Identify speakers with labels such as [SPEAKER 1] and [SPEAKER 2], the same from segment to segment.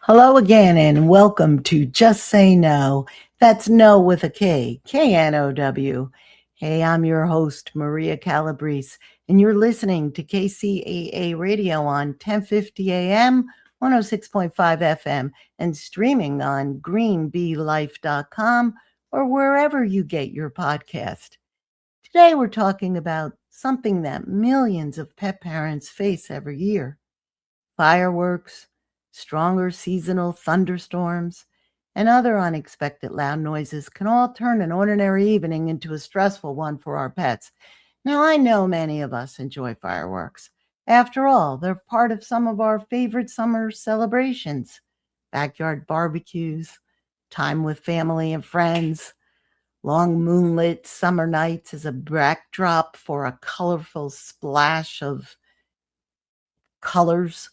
[SPEAKER 1] Hello again, and welcome to Just Say No. That's no with a K, K-N-O-W. Hey, I'm your host, Maria Calabrese, and you're listening to KCAA Radio on 1050 AM, 106.5 FM, and streaming on greenbeelife.com or wherever you get your podcast. Today, we're talking about something that millions of pet parents face every year: fireworks, stronger seasonal thunderstorms, and other unexpected loud noises can all turn an ordinary evening into a stressful one for our pets. Now, I know many of us enjoy fireworks. After all, they're part of some of our favorite summer celebrations: backyard barbecues, time with family and friends, long moonlit summer nights as a backdrop for a colorful splash of colors.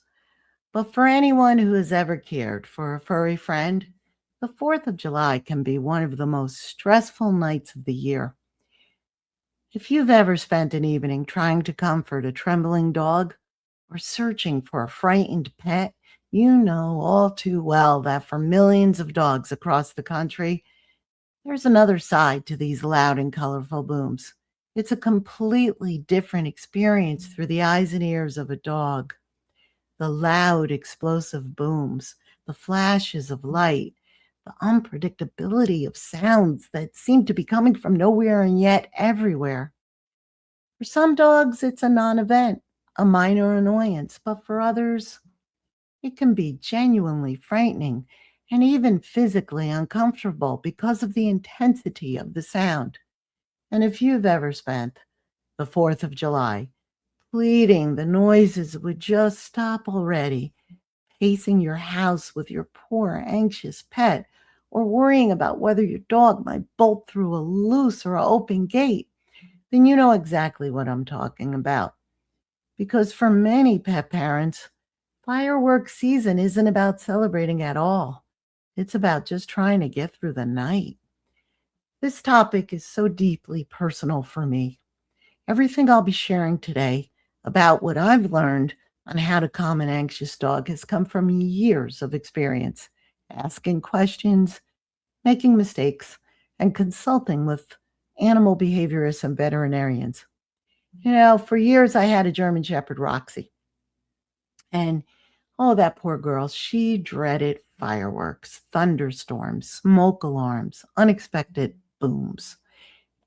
[SPEAKER 1] But for anyone who has ever cared for a furry friend, the 4th of July can be one of the most stressful nights of the year. If you've ever spent an evening trying to comfort a trembling dog or searching for a frightened pet, you know all too well that for millions of dogs across the country, there's another side to these loud and colorful booms. It's a completely different experience through the eyes and ears of a dog. The loud, explosive booms, the flashes of light, the unpredictability of sounds that seem to be coming from nowhere and yet everywhere. For some dogs, it's a non event, a minor annoyance, but for others, it can be genuinely frightening and even physically uncomfortable because of the intensity of the sound. And if you've ever spent the 4th of July pleading the noises would just stop already, pacing your house with your poor, anxious pet, or worrying about whether your dog might bolt through a loose or open gate, then you know exactly what I'm talking about. Because for many pet parents, fireworks season isn't about celebrating at all. It's about just trying to get through the night. This topic is so deeply personal for me. Everything I'll be sharing today about what I've learned on how to calm an anxious dog has come from years of experience, asking questions, making mistakes, and consulting with animal behaviorists and veterinarians. For years I had a German Shepherd, Roxy, and oh, that poor girl, she dreaded fireworks, thunderstorms, smoke alarms, unexpected booms.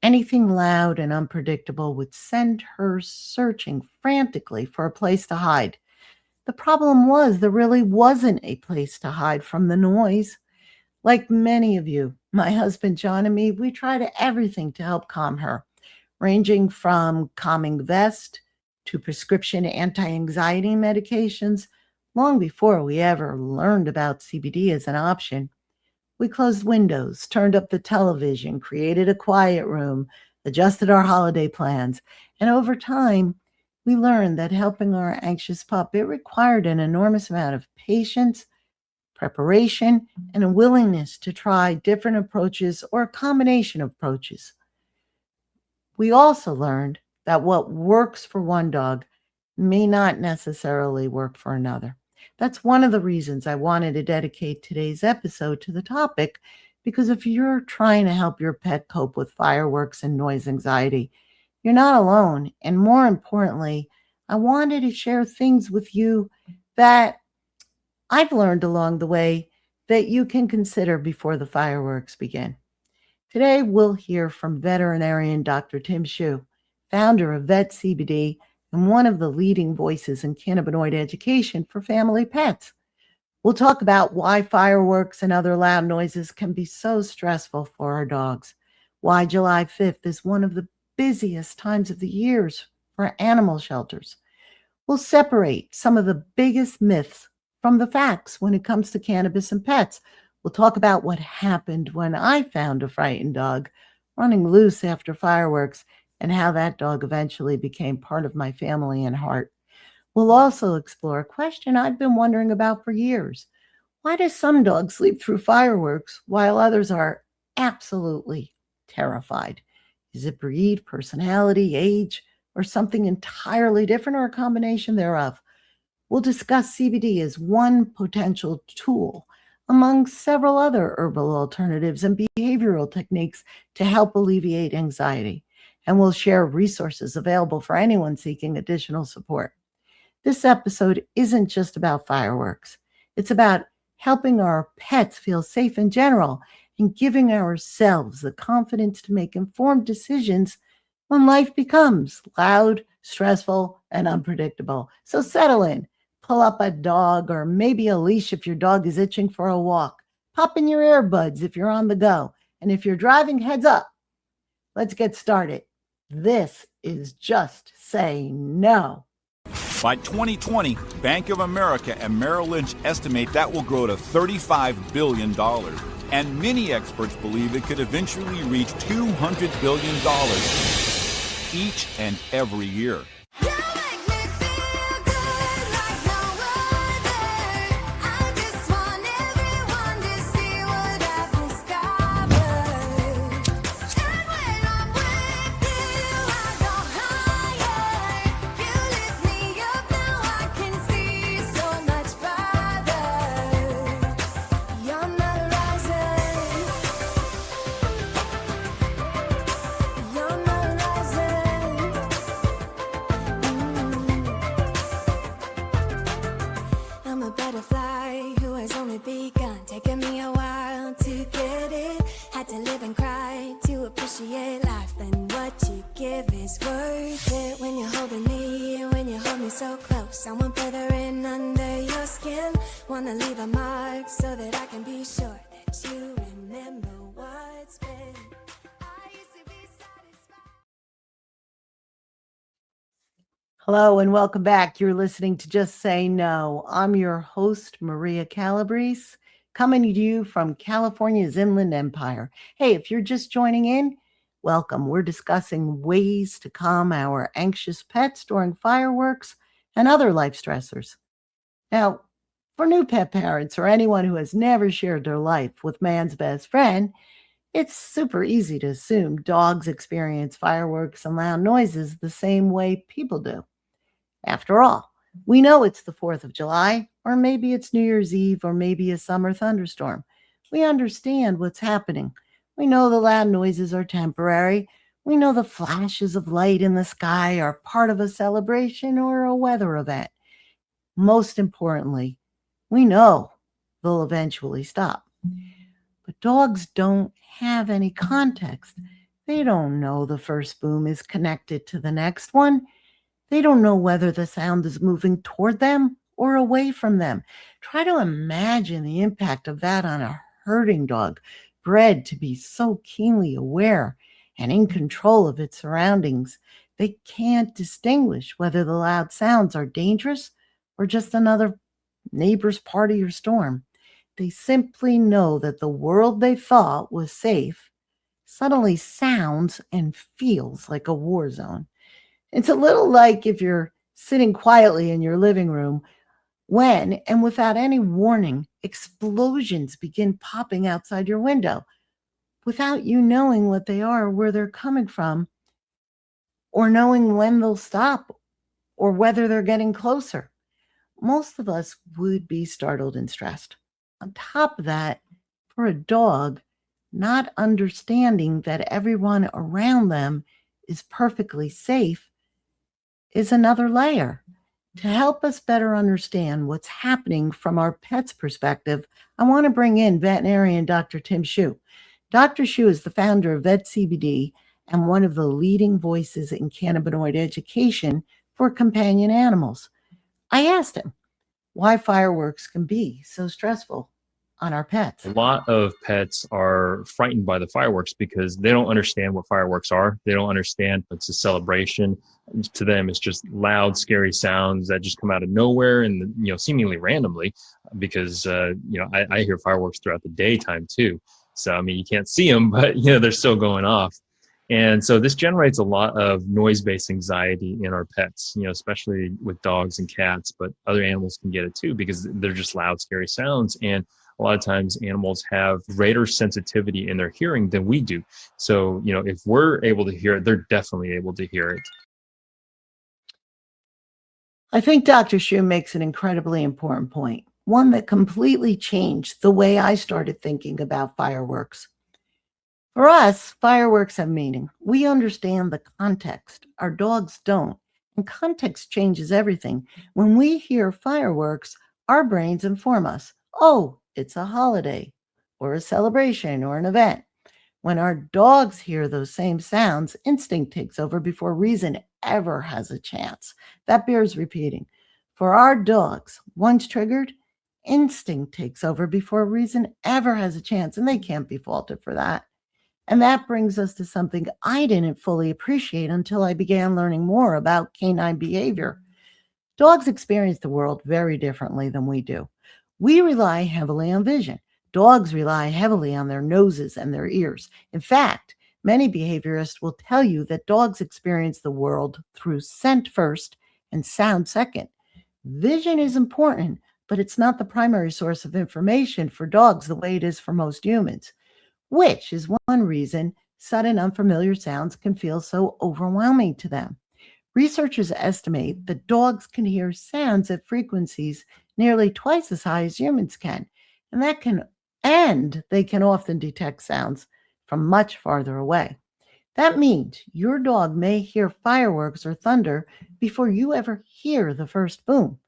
[SPEAKER 1] Anything loud and unpredictable would send her searching frantically for a place to hide. The problem was there really wasn't a place to hide from the noise. Like many of you, my husband John and me, we tried everything to help calm her, ranging from calming vest to prescription anti-anxiety medications, long before we ever learned about CBD as an option. We closed windows, turned up the television, created a quiet room, adjusted our holiday plans, and over time, we learned that helping our anxious pup, it required an enormous amount of patience, preparation, and a willingness to try different approaches or a combination of approaches. We also learned that what works for one dog may not necessarily work for another. That's one of the reasons I wanted to dedicate today's episode to the topic, because if you're trying to help your pet cope with fireworks and noise anxiety, you're not alone. And more importantly, I wanted to share things with you that I've learned along the way that you can consider before the fireworks begin. Today, we'll hear from veterinarian Dr. Tim Shu, founder of Vet CBD and one of the leading voices in cannabinoid education for family pets. We'll talk about why fireworks and other loud noises can be so stressful for our dogs, why July 5th is one of the busiest times of the years for animal shelters. We'll separate some of the biggest myths from the facts when it comes to cannabis and pets. We'll talk about what happened when I found a frightened dog running loose after fireworks and how that dog eventually became part of my family and heart. We'll also explore a question I've been wondering about for years. Why do some dogs sleep through fireworks while others are absolutely terrified? Is it breed, personality, age, or something entirely different, or a combination thereof? We'll discuss CBD as one potential tool among several other herbal alternatives and behavioral techniques to help alleviate anxiety. And we'll share resources available for anyone seeking additional support. This episode isn't just about fireworks, it's about helping our pets feel safe in general and giving ourselves the confidence to make informed decisions when life becomes loud, stressful, and unpredictable. So settle in, pull up a dog or maybe a leash if your dog is itching for a walk. Pop in your earbuds if you're on the go. And if you're driving, heads up. Let's get started. This is Just Say No.
[SPEAKER 2] By 2020, Bank of America and Merrill Lynch estimate that will grow to $35 billion. And many experts believe it could eventually reach $200 billion each and every year.
[SPEAKER 1] Hello and welcome back. You're listening to Just Say No. I'm your host, Maria Calabrese, coming to you from California's Inland Empire. Hey, if you're just joining in, welcome. We're discussing ways to calm our anxious pets during fireworks and other life stressors. Now, for new pet parents or anyone who has never shared their life with man's best friend, it's super easy to assume dogs experience fireworks and loud noises the same way people do. After all, we know it's the 4th of July, or maybe it's New Year's Eve, or maybe a summer thunderstorm. We understand what's happening. We know the loud noises are temporary. We know the flashes of light in the sky are part of a celebration or a weather event. Most importantly, we know they'll eventually stop. But dogs don't have any context. They don't know the first boom is connected to the next one. They don't know whether the sound is moving toward them or away from them. Try to imagine the impact of that on a herding dog, bred to be so keenly aware and in control of its surroundings. They can't distinguish whether the loud sounds are dangerous or just another neighbor's party or storm. They simply know that the world they thought was safe suddenly sounds and feels like a war zone. It's a little like if you're sitting quietly in your living room when, and without any warning, explosions begin popping outside your window without you knowing what they are, where they're coming from, or knowing when they'll stop or whether they're getting closer. Most of us would be startled and stressed. On top of that, for a dog, not understanding that everyone around them is perfectly safe is another layer. To help us better understand what's happening from our pet's perspective, I want to bring in veterinarian Dr. Tim Hsu. Dr. Hsu is the founder of VetCBD and one of the leading voices in cannabinoid education for companion animals. I asked him why fireworks can be so stressful on our pets.
[SPEAKER 3] A lot of pets are frightened by the fireworks because they don't understand what fireworks are. They don't understand it's a celebration. To them, it's just loud, scary sounds that just come out of nowhere and, seemingly randomly because, I hear fireworks throughout the daytime too. So, I mean, you can't see them, but, they're still going off. And so this generates a lot of noise-based anxiety in our pets, especially with dogs and cats, but other animals can get it too because they're just loud, scary sounds. And a lot of times animals have greater sensitivity in their hearing than we do. So, if we're able to hear it, they're definitely able to hear it.
[SPEAKER 1] I think Dr. Shu makes an incredibly important point, one that completely changed the way I started thinking about fireworks. For us, fireworks have meaning. We understand the context. Our dogs don't. And context changes everything. When we hear fireworks, our brains inform us, oh, it's a holiday or a celebration or an event. When our dogs hear those same sounds, instinct takes over before reason ever has a chance. That bears repeating. For our dogs, once triggered, instinct takes over before reason ever has a chance, and they can't be faulted for that. And that brings us to something I didn't fully appreciate until I began learning more about canine behavior. Dogs experience the world very differently than we do. We rely heavily on vision. Dogs rely heavily on their noses and their ears. In fact, many behaviorists will tell you that dogs experience the world through scent first and sound second. Vision is important, but it's not the primary source of information for dogs the way it is for most humans, which is one reason sudden unfamiliar sounds can feel so overwhelming to them. Researchers estimate that dogs can hear sounds at frequencies nearly twice as high as humans can, and they can often detect sounds from much farther away. That means your dog may hear fireworks or thunder before you ever hear the first boom.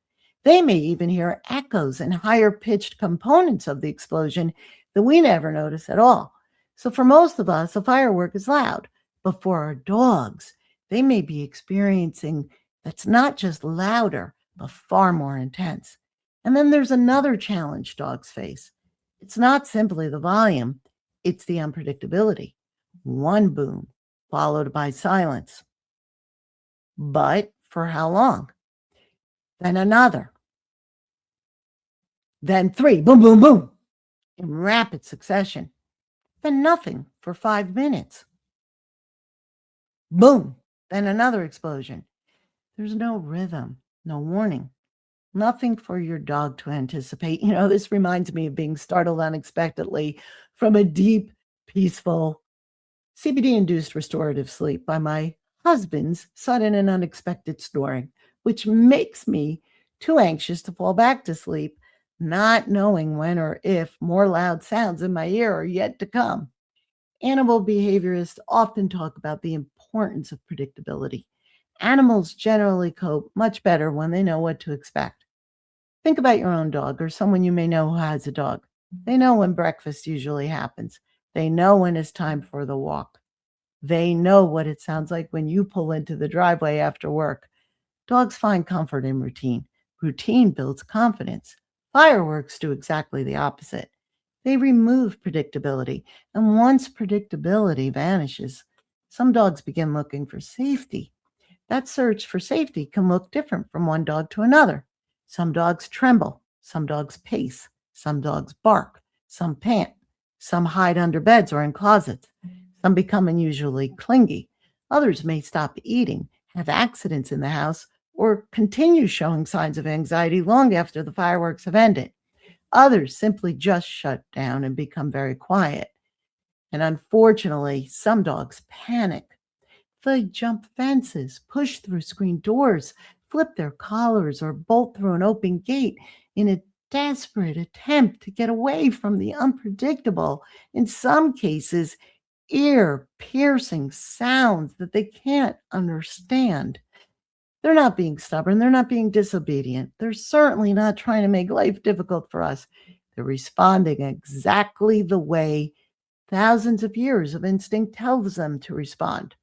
[SPEAKER 1] They may even hear echoes and higher pitched components of the explosion that we never notice at all. So for most of us, a firework is loud, but for our dogs, they may be experiencing that's not just louder, but far more intense. And then there's another challenge dogs face. It's not simply the volume, it's the unpredictability. One boom, followed by silence. But for how long? Then another. Then three, boom, boom, boom, in rapid succession. Then nothing for 5 minutes. Boom, then another explosion. There's no rhythm, no warning, nothing for your dog to anticipate. This reminds me of being startled unexpectedly from a deep, peaceful, CBD-induced restorative sleep by my husband's sudden and unexpected snoring, which makes me too anxious to fall back to sleep, not knowing when or if more loud sounds in my ear are yet to come. Animal behaviorists often talk about the importance of predictability. Animals generally cope much better when they know what to expect. Think about your own dog or someone you may know who has a dog. They know when breakfast usually happens. They know when it's time for the walk. They know what it sounds like when you pull into the driveway after work. Dogs find comfort in routine. Routine builds confidence. Fireworks do exactly the opposite. They remove predictability, and once predictability vanishes, some dogs begin looking for safety. That search for safety can look different from one dog to another. Some dogs tremble, some dogs pace, some dogs bark, some pant, some hide under beds or in closets, some become unusually clingy. Others may stop eating, have accidents in the house, or continue showing signs of anxiety long after the fireworks have ended. Others simply just shut down and become very quiet. And unfortunately, some dogs panic. They jump fences, push through screen doors, flip their collars, or bolt through an open gate in a desperate attempt to get away from the unpredictable, in some cases, ear-piercing sounds that they can't understand. They're not being stubborn. They're not being disobedient. They're certainly not trying to make life difficult for us. They're responding exactly the way thousands of years of instinct tells them to respond.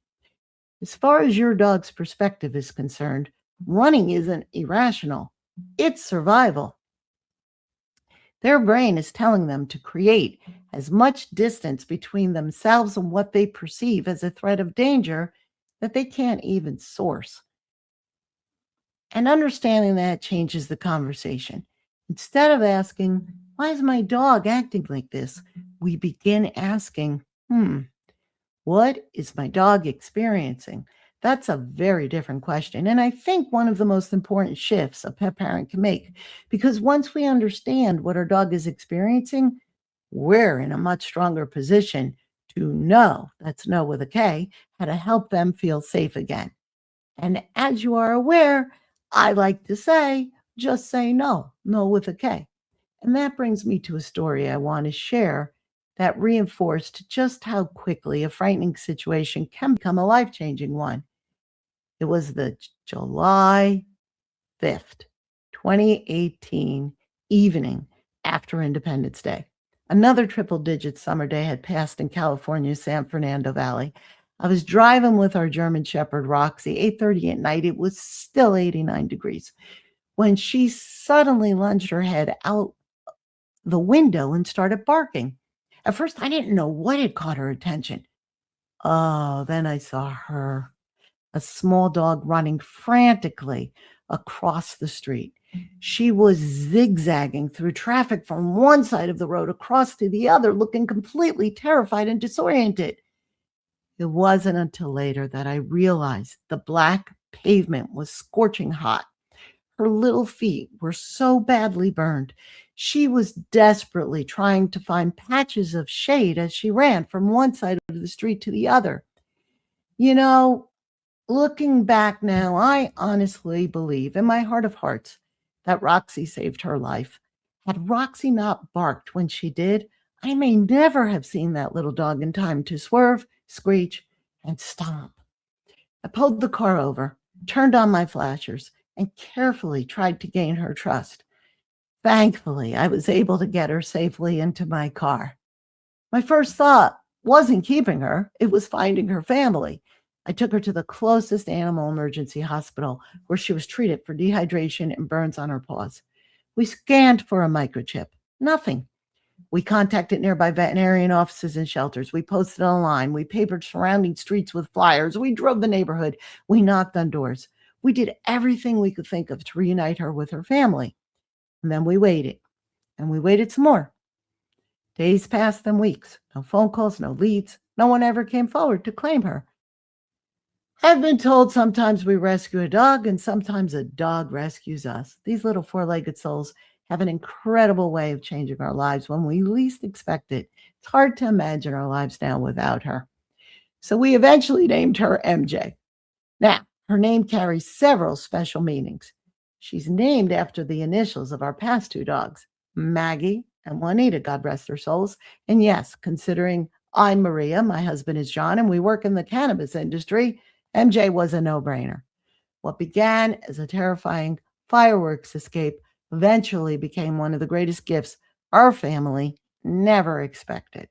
[SPEAKER 1] As far as your dog's perspective is concerned, running isn't irrational. It's survival. Their brain is telling them to create as much distance between themselves and what they perceive as a threat of danger that they can't even source. And understanding that changes the conversation. Instead of asking, why is my dog acting like this? We begin asking, what is my dog experiencing? That's a very different question. And I think one of the most important shifts a pet parent can make, because once we understand what our dog is experiencing, we're in a much stronger position to know, that's know with a K, how to help them feel safe again. And as you are aware, I like to say, just say no, no with a K. And that brings me to a story I want to share that reinforced just how quickly a frightening situation can become a life changing one. It was the July 5th, 2018 evening after Independence Day. Another triple digit summer day had passed in California's San Fernando Valley. I was driving with our German Shepherd Roxy, 8:30 at night. It was still 89 degrees when she suddenly lunged her head out the window and started barking. At first, I didn't know what had caught her attention. Oh, then I saw her, a small dog running frantically across the street. She was zigzagging through traffic from one side of the road across to the other, looking completely terrified and disoriented. It wasn't until later that I realized the black pavement was scorching hot. Her little feet were so badly burned. She was desperately trying to find patches of shade as she ran from one side of the street to the other. You know, looking back now, I honestly believe in my heart of hearts that Roxy saved her life. Had Roxy not barked when she did, I may never have seen that little dog in time to swerve, screech, and stomp. I pulled the car over, turned on my flashers, and carefully tried to gain her trust. Thankfully, I was able to get her safely into my car. My first thought wasn't keeping her, it was finding her family. I took her to the closest animal emergency hospital where she was treated for dehydration and burns on her paws. We scanned for a microchip. Nothing. We contacted nearby veterinarian offices and shelters. We posted online. We papered surrounding streets with flyers. We drove the neighborhood. We knocked on doors. We did everything we could think of to reunite her with her family. And then we waited. And we waited some more. Days passed, then weeks. No phone calls, no leads. No one ever came forward to claim her. I've been told sometimes we rescue a dog and sometimes a dog rescues us. These little four-legged souls have an incredible way of changing our lives when we least expect it. It's hard to imagine our lives now without her. So we eventually named her MJ. Now, her name carries several special meanings. She's named after the initials of our past two dogs, Maggie and Juanita, God rest their souls. And yes, considering I'm Maria, my husband is John, and we work in the cannabis industry, MJ was a no-brainer. What began as a terrifying fireworks escape eventually became one of the greatest gifts our family never expected.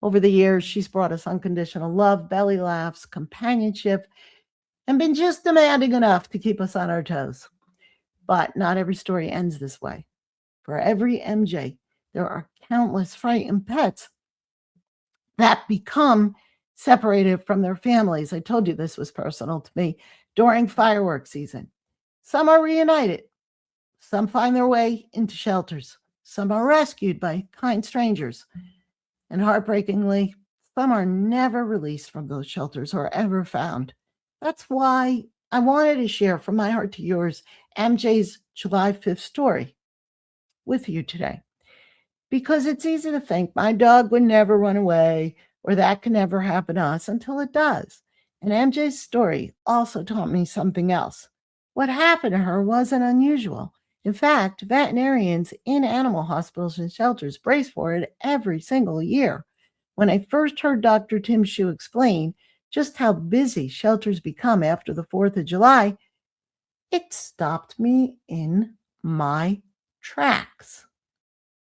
[SPEAKER 1] Over the years, she's brought us unconditional love, belly laughs, companionship, and been just demanding enough to keep us on our toes. But not every story ends this way. For every MJ, there are countless frightened pets that become separated from their families. I told you this was personal to me during fireworks season. Some are reunited. Some find their way into shelters. Some are rescued by kind strangers. And heartbreakingly, some are never released from those shelters or ever found. That's why I wanted to share from my heart to yours MJ's July 5th story with you today. Because it's easy to think my dog would never run away or that can never happen to us until it does. And MJ's story also taught me something else. What happened to her wasn't unusual. In fact, veterinarians in animal hospitals and shelters brace for it every single year. When I first heard Dr. Tim Shue explain just how busy shelters become after the 4th of July, it stopped me in my tracks.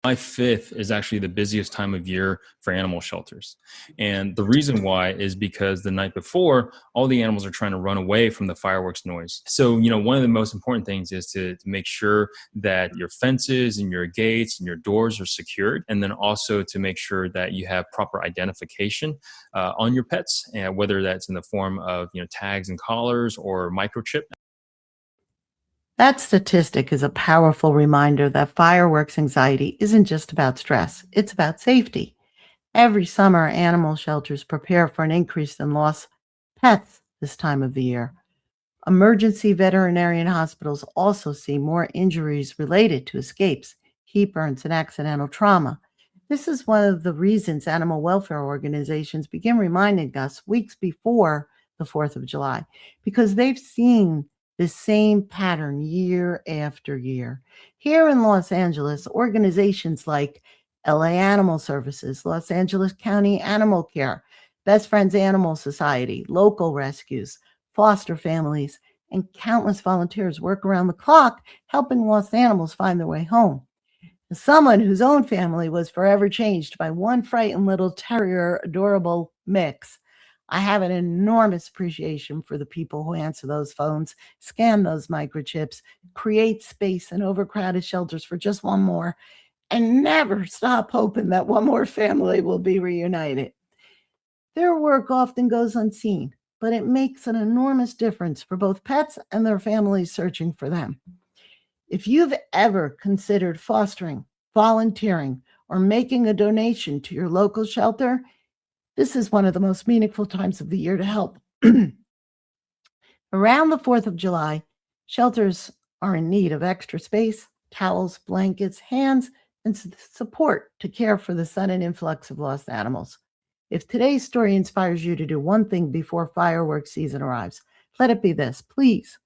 [SPEAKER 3] July 5th is actually the busiest time of year for animal shelters. And the reason why is because the night before, all the animals are trying to run away from the fireworks noise. So, one of the most important things is to make sure that your fences and your gates and your doors are secured. And then also to make sure that you have proper identification on your pets, and whether that's in the form of, tags and collars or microchip.
[SPEAKER 1] That statistic is a powerful reminder that fireworks anxiety isn't just about stress, it's about safety. Every summer, animal shelters prepare for an increase in lost pets this time of the year. Emergency veterinarian hospitals also see more injuries related to escapes, heat burns, and accidental trauma. This is one of the reasons animal welfare organizations begin reminding us weeks before the 4th of July, because they've seen the same pattern year after year. Here in Los Angeles, organizations like LA Animal Services, Los Angeles County Animal Care, Best Friends Animal Society, local rescues, foster families, and countless volunteers work around the clock helping lost animals find their way home. As someone whose own family was forever changed by one frightened little terrier adorable mix, I have an enormous appreciation for the people who answer those phones, scan those microchips, create space in overcrowded shelters for just one more, and never stop hoping that one more family will be reunited. Their work often goes unseen, but it makes an enormous difference for both pets and their families searching for them. If you've ever considered fostering, volunteering, or making a donation to your local shelter, this is one of the most meaningful times of the year to help. Around the 4th of July, shelters are in need of extra space, towels, blankets, hands, and support to care for the sudden influx of lost animals. If today's story inspires you to do one thing before fireworks season arrives, let it be this. Please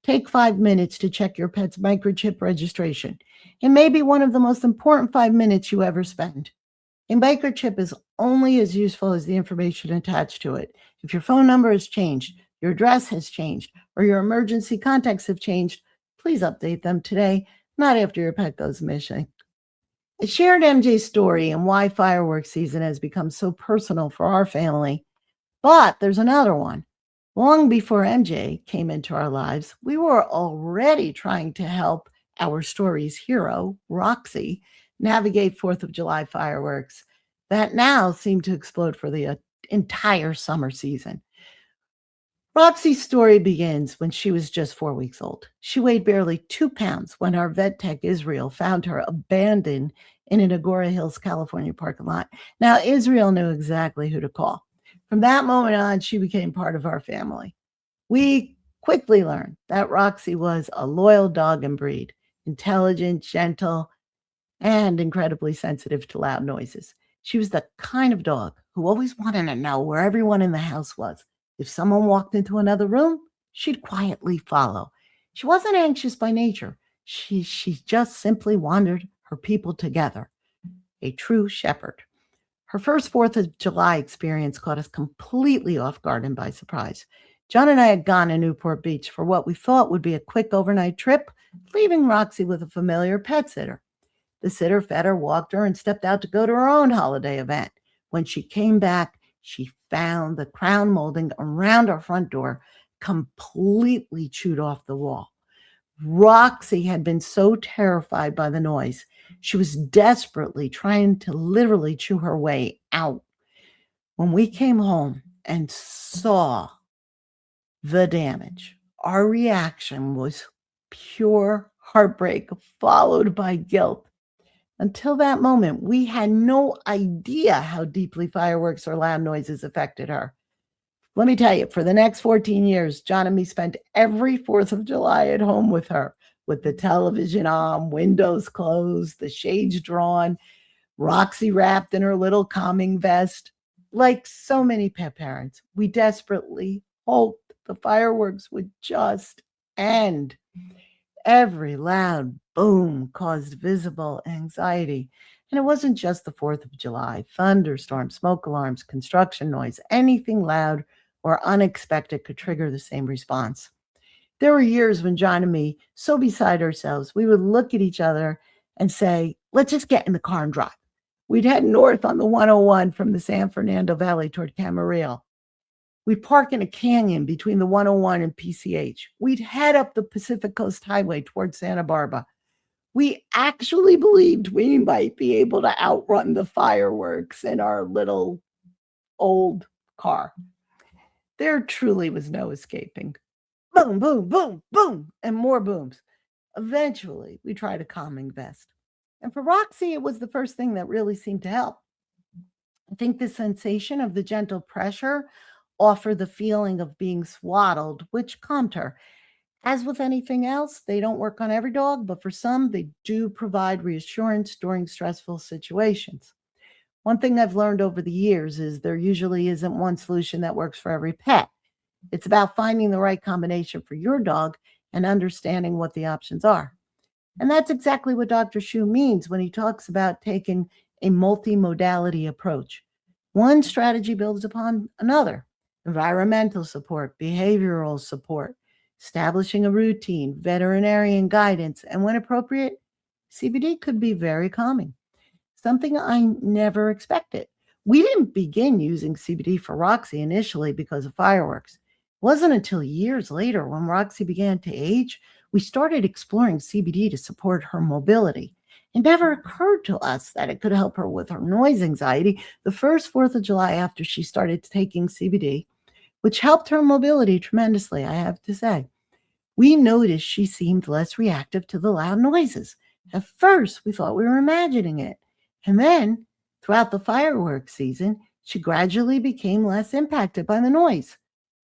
[SPEAKER 1] take 5 minutes to check your pet's microchip registration. It may be one of the most important 5 minutes you ever spend. A microchip is only as useful as the information attached to it. If your phone number has changed, your address has changed, or your emergency contacts have changed, please update them today, not after your pet goes missing. I shared MJ's story and why fireworks season has become so personal for our family, but there's another one. Long before MJ came into our lives, we were already trying to help our story's hero, Roxy, navigate 4th of July fireworks that now seem to explode for the entire summer season. Roxy's story begins when she was just 4 weeks old. She weighed barely 2 pounds when our vet tech Israel found her abandoned in an Agora Hills, California parking lot. Now, Israel knew exactly who to call. From that moment on, she became part of our family. We quickly learned that Roxy was a loyal dog and breed, intelligent, gentle, and incredibly sensitive to loud noises. She was the kind of dog who always wanted to know where everyone in the house was. If someone walked into another room, she'd quietly follow. She wasn't anxious by nature. She just simply wanted her people together. A true shepherd. Her first 4th of July experience caught us completely off guard and by surprise. John and I had gone to Newport Beach for what we thought would be a quick overnight trip, leaving Roxy with a familiar pet sitter. The sitter fed her, walked her, and stepped out to go to her own holiday event. When she came back, she found the crown molding around our front door completely chewed off the wall. Roxy had been so terrified by the noise, she was desperately trying to literally chew her way out. When we came home and saw the damage, our reaction was pure heartbreak followed by guilt. Until that moment, we had no idea how deeply fireworks or loud noises affected her. Let me tell you, for the next 14 years, John and me spent every 4th of July at home with her, with the television on, windows closed, the shades drawn, Roxy wrapped in her little calming vest. Like so many pet parents, we desperately hoped the fireworks would just end. Every loud boom caused visible anxiety. And it wasn't just the 4th of July. Thunderstorms, smoke alarms, construction noise, anything loud or unexpected could trigger the same response. There were years when John and me, so beside ourselves, we would look at each other and say, let's just get in the car and drive. We'd head north on the 101 from the San Fernando Valley toward Camarillo. We'd park in a canyon between the 101 and PCH. We'd head up the Pacific Coast Highway towards Santa Barbara. We actually believed we might be able to outrun the fireworks in our little old car. There truly was no escaping. Boom, boom, boom, boom, and more booms. Eventually, we tried a calming vest. And for Roxy, it was the first thing that really seemed to help. I think the sensation of the gentle pressure offered the feeling of being swaddled, which calmed her. As with anything else, they don't work on every dog, but for some, they do provide reassurance during stressful situations. One thing I've learned over the years is there usually isn't one solution that works for every pet. It's about finding the right combination for your dog and understanding what the options are. And that's exactly what Dr. Shu means when he talks about taking a multimodality approach. One strategy builds upon another: environmental support, behavioral support, establishing a routine, veterinarian guidance, and when appropriate, CBD could be very calming, something I never expected. We didn't begin using CBD for Roxy initially because of fireworks. It wasn't until years later, when Roxy began to age, we started exploring CBD to support her mobility. It never occurred to us that it could help her with her noise anxiety the first 4th of July after she started taking CBD, which helped her mobility tremendously, I have to say. We noticed she seemed less reactive to the loud noises. At first, we thought we were imagining it. And then, throughout the fireworks season, she gradually became less impacted by the noise.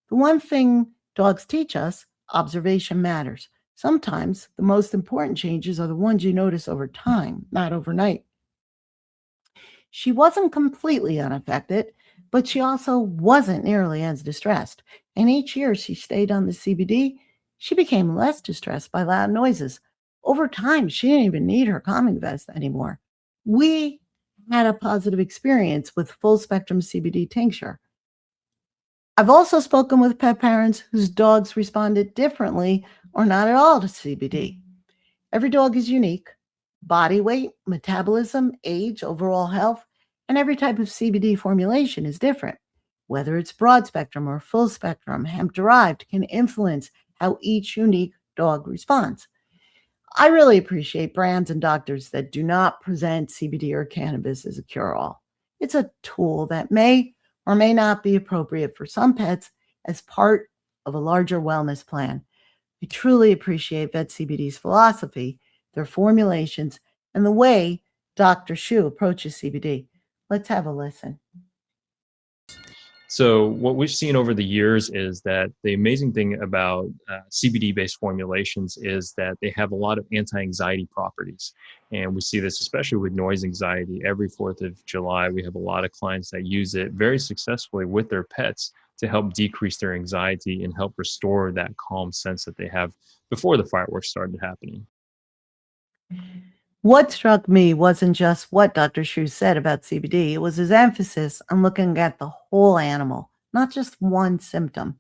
[SPEAKER 1] The one thing dogs teach us: observation matters. Sometimes the most important changes are the ones you notice over time, not overnight. She wasn't completely unaffected, but she also wasn't nearly as distressed. And each year she stayed on the CBD, she became less distressed by loud noises. Over time, she didn't even need her calming vest anymore. We had a positive experience with full spectrum CBD tincture. I've also spoken with pet parents whose dogs responded differently or not at all to CBD. Every dog is unique: body weight, metabolism, age, overall health, and every type of CBD formulation is different. Whether it's broad spectrum or full spectrum, hemp derived can influence how each unique dog responds. I really appreciate brands and doctors that do not present CBD or cannabis as a cure all. It's a tool that may or may not be appropriate for some pets as part of a larger wellness plan. I truly appreciate Vet CBD's philosophy, their formulations, and the way Dr. Shu approaches CBD. Let's have a listen.
[SPEAKER 3] So what we've seen over the years is that the amazing thing about CBD-based formulations is that they have a lot of anti-anxiety properties. And we see this especially with noise anxiety. Every 4th of July, we have a lot of clients that use it very successfully with their pets to help decrease their anxiety and help restore that calm sense that they have before the fireworks started happening.
[SPEAKER 1] What struck me wasn't just what Dr. Shu said about CBD, it was his emphasis on looking at the whole animal, not just one symptom.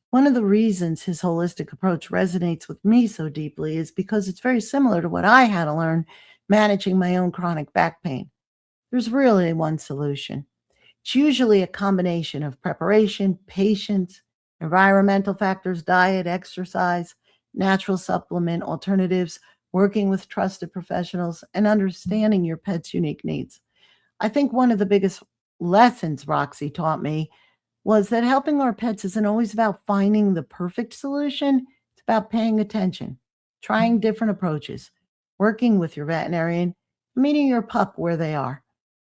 [SPEAKER 1] One of the reasons his holistic approach resonates with me so deeply is because it's very similar to what I had to learn managing my own chronic back pain. There's really one solution. It's usually a combination of preparation, patience, environmental factors, diet, exercise, natural supplement alternatives, working with trusted professionals, and understanding your pet's unique needs. I think one of the biggest lessons Roxy taught me was that helping our pets isn't always about finding the perfect solution. It's about paying attention, trying different approaches, working with your veterinarian, meeting your pup where they are.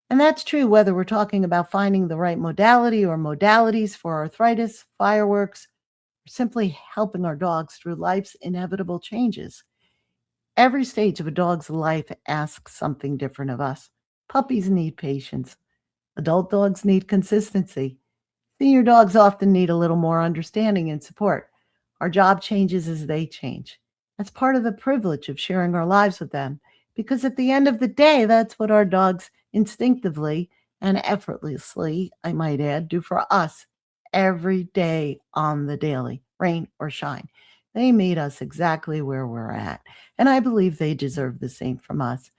[SPEAKER 1] And that's true whether we're talking about finding the right modality or modalities for arthritis, fireworks, or simply helping our dogs through life's inevitable changes. Every stage of a dog's life asks something different of us. Puppies need patience. Adult dogs need consistency. Senior dogs often need a little more understanding and support. Our job changes as they change. That's part of the privilege of sharing our lives with them, because at the end of the day, that's what our dogs instinctively and effortlessly, I might add, do for us every day on the daily, rain or shine. They meet us exactly where we're at, and I believe they deserve the same from us.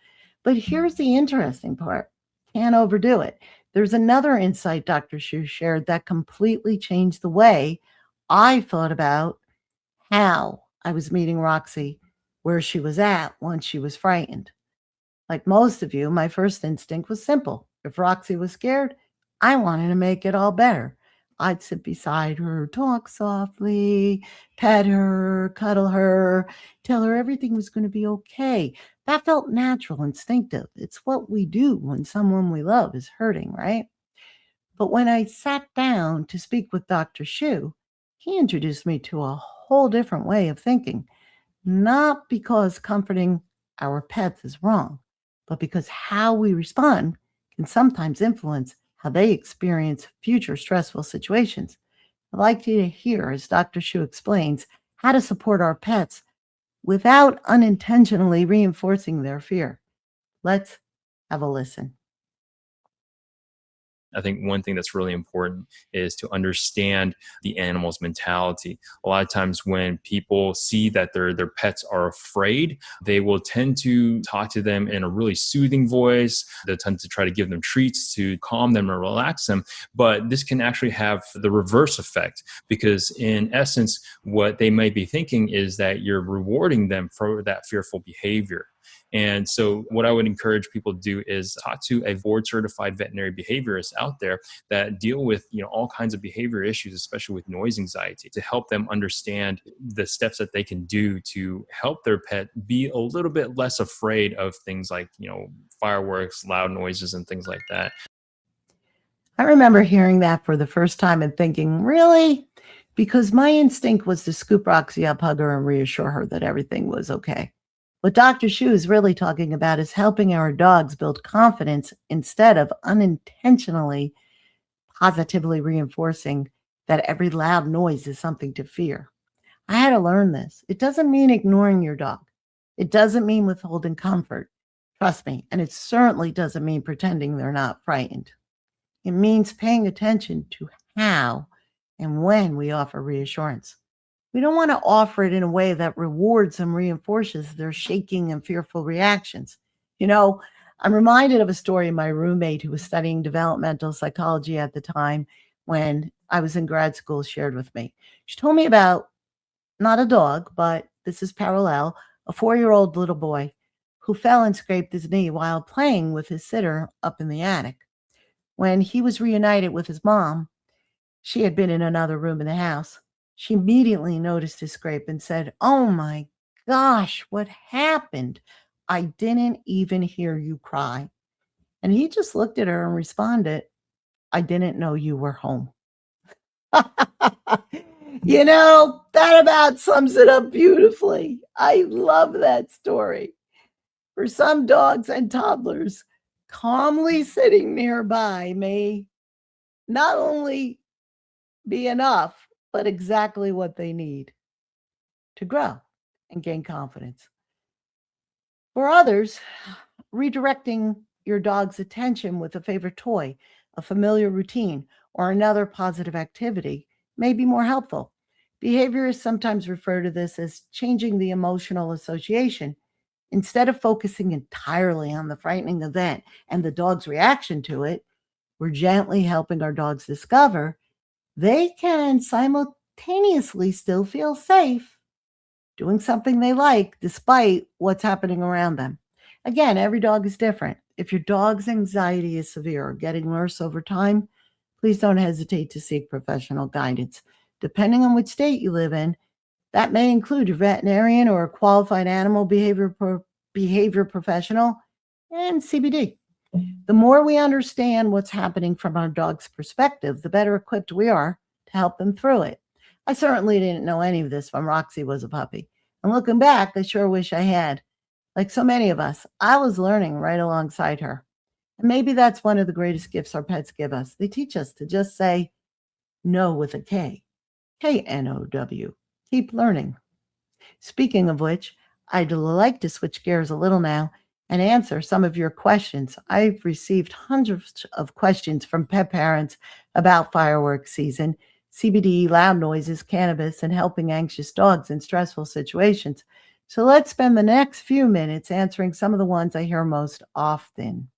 [SPEAKER 1] But here's the interesting part: can't overdo it. There's another insight Dr. Shu shared that completely changed the way I thought about how I was meeting Roxy, where she was at once she was frightened. Like most of you, my first instinct was simple. If Roxy was scared, I wanted to make it all better. I'd sit beside her, talk softly, pet her, cuddle her, tell her everything was going to be okay. That felt natural, instinctive. It's what we do when someone we love is hurting, right? But when I sat down to speak with Dr. Shu, he introduced me to a whole different way of thinking, not because comforting our pets is wrong, but because how we respond can sometimes influence how they experience future stressful situations. I'd like you to hear, as Dr. Shu explains, how to support our pets without unintentionally reinforcing their fear. Let's have a listen.
[SPEAKER 3] I think one thing that's really important is to understand the animal's mentality. A lot of times when people see that their pets are afraid, they will tend to talk to them in a really soothing voice. They'll tend to try to give them treats to calm them and relax them. But this can actually have the reverse effect, because in essence, what they might be thinking is that you're rewarding them for that fearful behavior. And so what I would encourage people to do is talk to a board certified veterinary behaviorist out there that deal with, all kinds of behavior issues, especially with noise anxiety, to help them understand the steps that they can do to help their pet be a little bit less afraid of things like, fireworks, loud noises, and things like that.
[SPEAKER 1] I remember hearing that for the first time and thinking, really? Because my instinct was to scoop Roxy up, hug her, and reassure her that everything was okay. What Dr. Shu is really talking about is helping our dogs build confidence instead of unintentionally positively reinforcing that every loud noise is something to fear. I had to learn this. It doesn't mean ignoring your dog. It doesn't mean withholding comfort. Trust me. And it certainly doesn't mean pretending they're not frightened. It means paying attention to how and when we offer reassurance. We don't want to offer it in a way that rewards and reinforces their shaking and fearful reactions. I'm reminded of a story my roommate, who was studying developmental psychology at the time when I was in grad school, shared with me. She told me about not a dog, but this is parallel, a 4-year-old little boy who fell and scraped his knee while playing with his sitter up in the attic. When he was reunited with his mom, she had been in another room in the house. She immediately noticed his scrape and said, "Oh my gosh, what happened? I didn't even hear you cry." And he just looked at her and responded, "I didn't know you were home." That about sums it up beautifully. I love that story. For some dogs and toddlers, calmly sitting nearby may not only be enough, but exactly what they need to grow and gain confidence. For others, redirecting your dog's attention with a favorite toy, a familiar routine, or another positive activity may be more helpful. Behaviorists sometimes refer to this as changing the emotional association. Instead of focusing entirely on the frightening event and the dog's reaction to it, we're gently helping our dogs discover they can simultaneously still feel safe doing something they like despite what's happening around them. Again, every dog is different. If your dog's anxiety is severe or getting worse over time, please don't hesitate to seek professional guidance. Depending on which state you live in, that may include a veterinarian or a qualified animal behavior professional and CBD. The more we understand what's happening from our dog's perspective, the better equipped we are to help them through it. I certainly didn't know any of this when Roxy was a puppy. And looking back, I sure wish I had. Like so many of us, I was learning right alongside her. And maybe that's one of the greatest gifts our pets give us. They teach us to just say no with a K. K-N-O-W. Keep learning. Speaking of which, I'd like to switch gears a little now and answer some of your questions. I've received hundreds of questions from pet parents about fireworks season, CBD, loud noises, cannabis, and helping anxious dogs in stressful situations. So let's spend the next few minutes answering some of the ones I hear most often.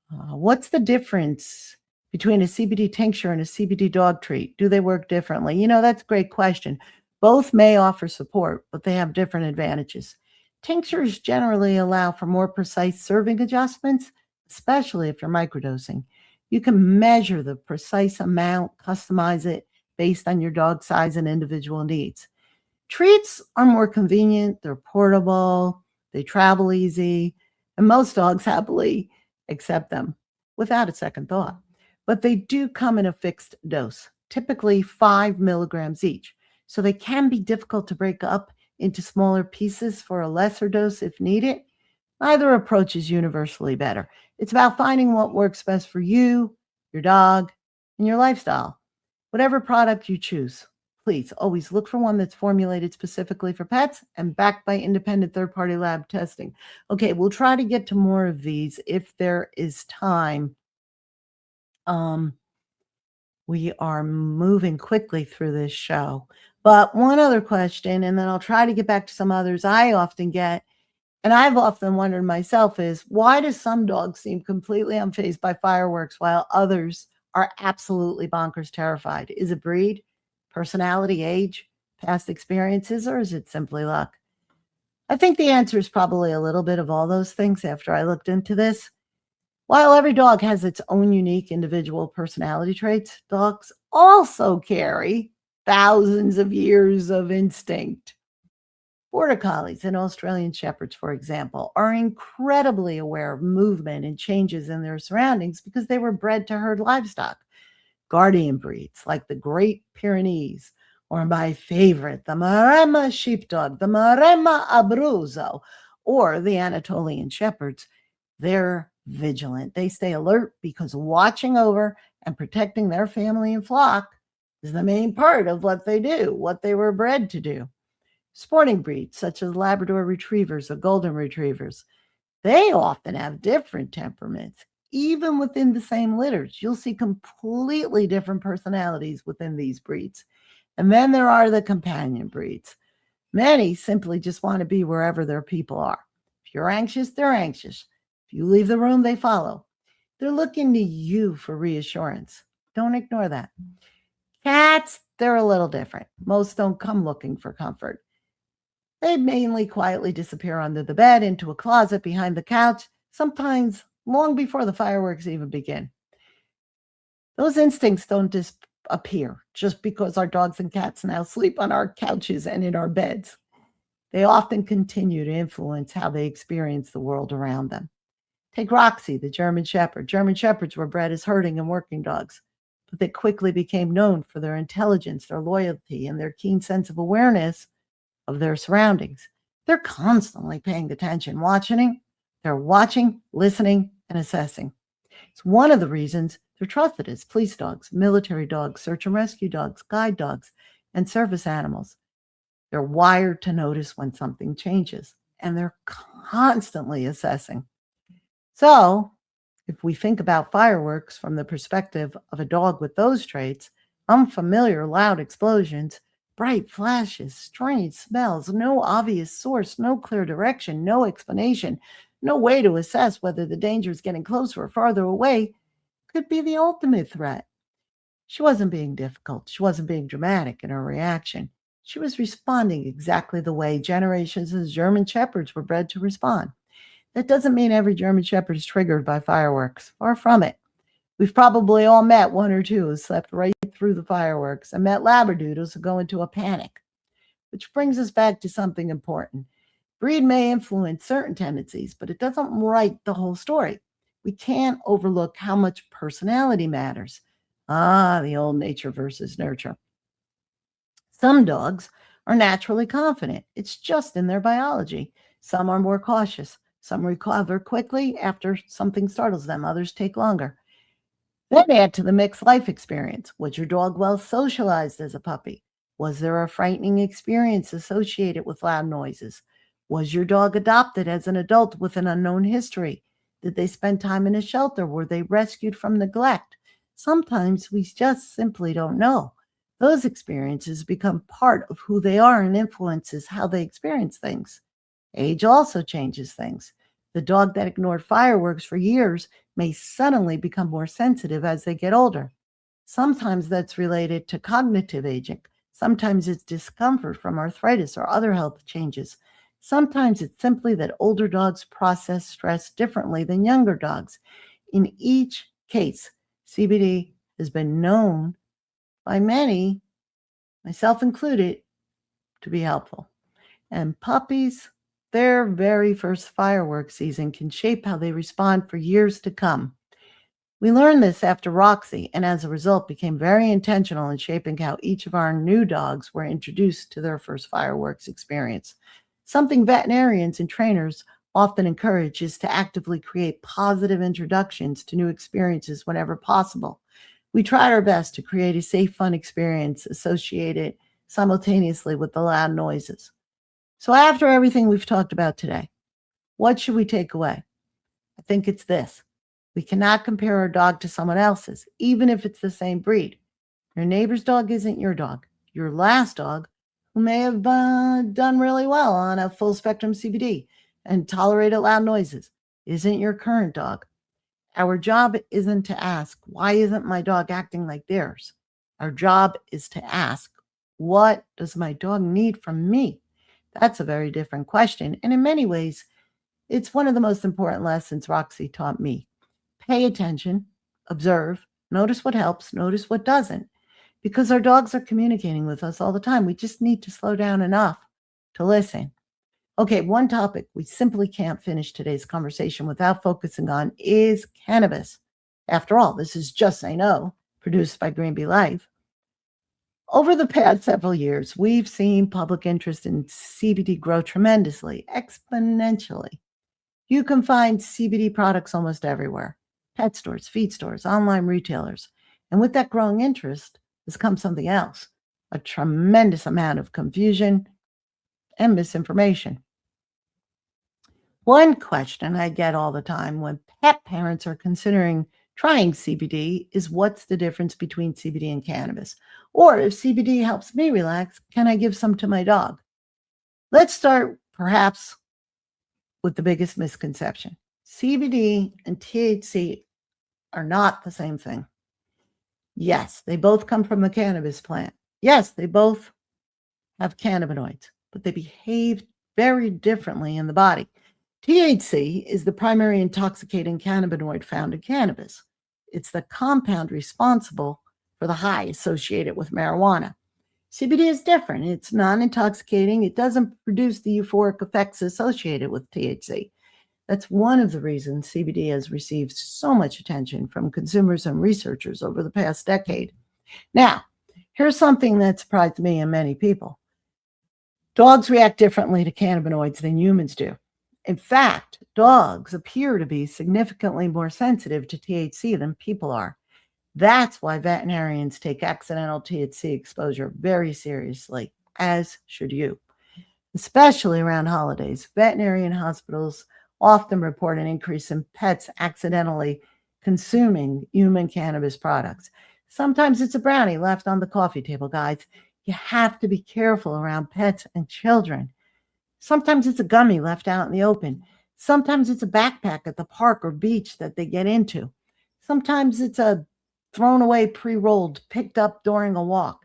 [SPEAKER 1] What's the difference between a CBD tincture and a CBD dog treat? Do they work differently? That's a great question. Both may offer support, but they have different advantages. Tinctures generally allow for more precise serving adjustments, especially if you're microdosing. You can measure the precise amount, customize it based on your dog's size and individual needs. Treats are more convenient, they're portable, they travel easy, and most dogs happily accept them without a second thought. But they do come in a fixed dose, typically 5 milligrams each. So they can be difficult to break up into smaller pieces for a lesser dose if needed. Neither approach is universally better. It's about finding what works best for you, your dog, and your lifestyle. Whatever product you choose, Please always look for one that's formulated specifically for pets and backed by independent third-party lab testing. Okay, we'll try to get to more of these if there is time. We are moving quickly through this show. But one other question, and then I'll try to get back to some others I often get, and I've often wondered myself, is why do some dogs seem completely unfazed by fireworks while others are absolutely bonkers terrified? Is it breed, personality, age, past experiences, or is it simply luck? I think the answer is probably a little bit of all those things after I looked into this. While every dog has its own unique individual personality traits, dogs also carry thousands of years of instinct. Border Collies and Australian Shepherds, for example, are incredibly aware of movement and changes in their surroundings because they were bred to herd livestock. Guardian breeds like the Great Pyrenees, or my favorite, the Maremma Sheepdog, the Maremma Abruzzo, or the Anatolian Shepherds, they're vigilant. They stay alert because watching over and protecting their family and flock is the main part of what they do, what they were bred to do. Sporting breeds such as Labrador Retrievers or Golden Retrievers, they often have different temperaments. Even within the same litters, you'll see completely different personalities within these breeds. And then there are the companion breeds. Many simply just want to be wherever their people are. If you're anxious, they're anxious. If you leave the room, they follow. They're looking to you for reassurance. Don't ignore that. Cats, they're a little different. Most don't come looking for comfort. They mainly quietly disappear under the bed, into a closet behind the couch, sometimes long before the fireworks even begin. Those instincts don't disappear just because our dogs and cats now sleep on our couches and in our beds. They often continue to influence how they experience the world around them. Take Roxy, the German Shepherd. German Shepherds were bred as herding and working dogs, but they quickly became known for their intelligence, their loyalty, and their keen sense of awareness of their surroundings. They're constantly paying attention, they're watching, listening, and assessing. It's one of the reasons they're trusted as police dogs, military dogs, search and rescue dogs, guide dogs, and service animals. They're wired to notice when something changes, and they're constantly assessing. So, if we think about fireworks from the perspective of a dog with those traits, unfamiliar loud explosions, bright flashes, strange smells, no obvious source, no clear direction, no explanation, no way to assess whether the danger is getting closer or farther away, could be the ultimate threat. She wasn't being difficult. She wasn't being dramatic in her reaction. She was responding exactly the way generations of German Shepherds were bred to respond. That doesn't mean every German Shepherd is triggered by fireworks. Far from it. We've probably all met one or two who slept right through the fireworks and met Labradoodles who go into a panic. Which brings us back to something important. Breed may influence certain tendencies, but it doesn't write the whole story. We can't overlook how much personality matters. The old nature versus nurture. Some dogs are naturally confident. It's just in their biology. Some are more cautious. Some recover quickly after something startles them. Others take longer. Then add to the mixed life experience. Was your dog well socialized as a puppy? Was there a frightening experience associated with loud noises? Was your dog adopted as an adult with an unknown history? Did they spend time in a shelter? Were they rescued from neglect? Sometimes we just simply don't know. Those experiences become part of who they are and influences how they experience things. Age also changes things. The dog that ignored fireworks for years may suddenly become more sensitive as they get older. Sometimes that's related to cognitive aging. Sometimes it's discomfort from arthritis or other health changes. Sometimes it's simply that older dogs process stress differently than younger dogs. In each case, CBD has been known by many, myself included, to be helpful. And puppies, their very first fireworks season can shape how they respond for years to come. We learned this after Roxy, and as a result became very intentional in shaping how each of our new dogs were introduced to their first fireworks experience. Something veterinarians and trainers often encourage is to actively create positive introductions to new experiences whenever possible. We tried our best to create a safe, fun experience associated simultaneously with the loud noises. So after everything we've talked about today, what should we take away? I think it's this. We cannot compare our dog to someone else's, even if it's the same breed. Your neighbor's dog isn't your dog. Your last dog, who may have done really well on a full spectrum CBD and tolerated loud noises, isn't your current dog. Our job isn't to ask, why isn't my dog acting like theirs? Our job is to ask, what does my dog need from me? That's a very different question. And in many ways, it's one of the most important lessons Roxy taught me. Pay attention, observe, notice what helps, notice what doesn't, because our dogs are communicating with us all the time. We just need to slow down enough to listen. Okay, one topic we simply can't finish today's conversation without focusing on is cannabis. After all, this is Just Say No, produced by Green Bee Life. Over the past several years, we've seen public interest in CBD grow tremendously, exponentially. You can find CBD products almost everywhere: pet stores, feed stores, online retailers. And with that growing interest has come something else: a tremendous amount of confusion and misinformation. One question I get all the time when pet parents are considering trying CBD is, what's the difference between CBD and cannabis? Or if CBD helps me relax, can I give some to my dog? Let's start perhaps with the biggest misconception. CBD and THC are not the same thing. Yes, they both come from the cannabis plant. Yes, they both have cannabinoids, but they behave very differently in the body. THC is the primary intoxicating cannabinoid found in cannabis. It's the compound responsible for the high associated with marijuana. CBD is different. It's non-intoxicating. It doesn't produce the euphoric effects associated with THC. That's one of the reasons CBD has received so much attention from consumers and researchers over the past decade. Now, here's something that surprised me and many people. Dogs react differently to cannabinoids than humans do. In fact, dogs appear to be significantly more sensitive to THC than people are. That's why veterinarians take accidental THC exposure very seriously, as should you. Especially around holidays, veterinarian hospitals often report an increase in pets accidentally consuming human cannabis products. Sometimes it's a brownie left on the coffee table, guys. You have to be careful around pets and children. Sometimes it's a gummy left out in the open. Sometimes it's a backpack at the park or beach that they get into. Sometimes it's a thrown away pre-rolled, picked up during a walk.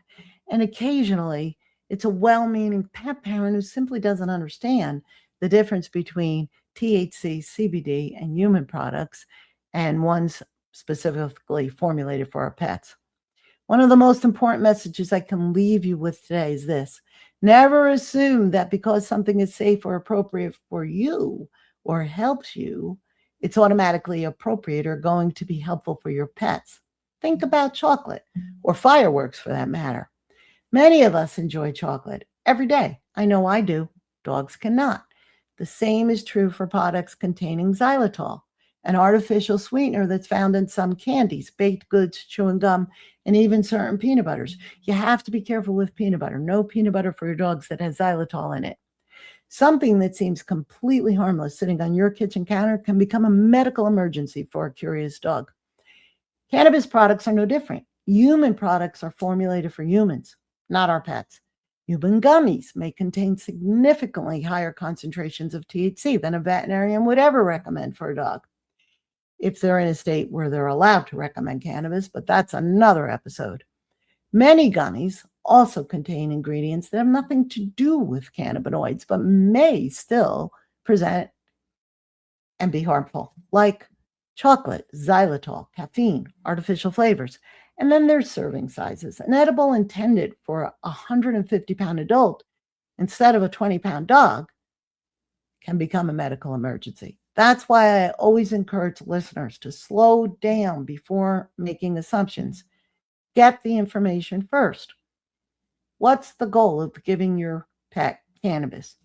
[SPEAKER 1] And occasionally it's a well-meaning pet parent who simply doesn't understand the difference between THC, CBD, and human products, and ones specifically formulated for our pets. One of the most important messages I can leave you with today is this: never assume that because something is safe or appropriate for you or helps you, it's automatically appropriate or going to be helpful for your pets. Think about chocolate, or fireworks for that matter. Many of us enjoy chocolate every day. I know I do. Dogs cannot. The same is true for products containing xylitol, an artificial sweetener that's found in some candies, baked goods, chewing gum, and even certain peanut butters. You have to be careful with peanut butter. No peanut butter for your dogs that has xylitol in it. Something that seems completely harmless sitting on your kitchen counter can become a medical emergency for a curious dog. Cannabis products are no different. Human products are formulated for humans, not our pets. Human gummies may contain significantly higher concentrations of THC than a veterinarian would ever recommend for a dog, if they're in a state where they're allowed to recommend cannabis, but that's another episode. Many gummies also contain ingredients that have nothing to do with cannabinoids, but may still present and be harmful, like chocolate, xylitol, caffeine, artificial flavors. And then there's serving sizes. An edible intended for a 150-pound adult instead of a 20-pound dog can become a medical emergency. That's why I always encourage listeners to slow down before making assumptions. Get the information first. What's the goal of giving your pet cannabis?